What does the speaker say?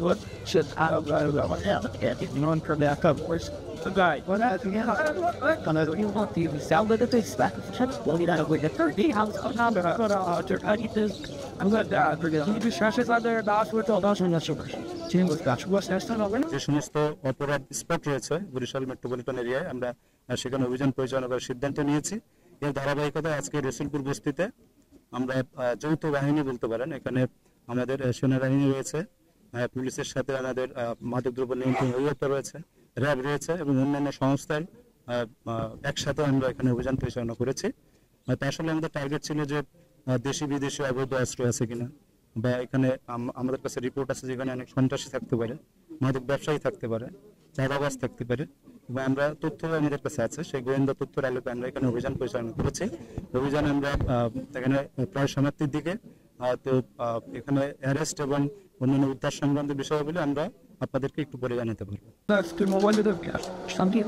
what should I have known from that course? The guy, what I think, you want the sound of the face back. Well, you know, with the 30 house, I'm not I need this. I'm going to forget. You just trash it out there, that's what all those are not super. Jim was got what's that stuff over? যে সমস্ত অপরাধ spot রয়েছে Barishal metropolitan এরিয়ায় আমরা সেখানে অভিযান পরিচালনা করার সিদ্ধান্ত নিয়েছি। এর ধারাবাহিকতায় আজকে রসুলপুর বস্তিতে আমরা যৌথ বাহিনী বলতে পারেন, এখানে আমাদের সেনাবাহিনী রয়েছে, পুলিশের সাথে আমাদের মাদকদ্রব্য নিয়ন্ত্রণ অধিদপ্তর রয়েছে, র্যাব রয়েছে এবং অন্যান্য সংস্থার একসাথে আমরা এখানে অভিযান পরিচালনা করেছি। তা আসলে আমাদের টার্গেট ছিল যে দেশি বিদেশি অবৈধ অস্ত্র আছে কিনা, বা এখানে আমাদের কাছে রিপোর্ট আছে যেখানে অনেক সন্ত্রাসী থাকতে পারে, মাদক ব্যবসায়ী থাকতে পারে, চাঁদাবাজ থাকতে পারে, এবং আমরা তথ্য আমাদের কাছে আছে, সেই গোয়েন্দা তথ্যের আলোকে আমরা এখানে অভিযান পরিচালনা করেছি। অভিযান আমরা এখানে প্রায় সমাপ্তির দিকে, তো এখানে অ্যারেস্ট এবং অন্যান্য উদ্ধার সংক্রান্ত বিষয়গুলো আমরা আপনাদেরকে একটু পরে জানাতে পারবো। Something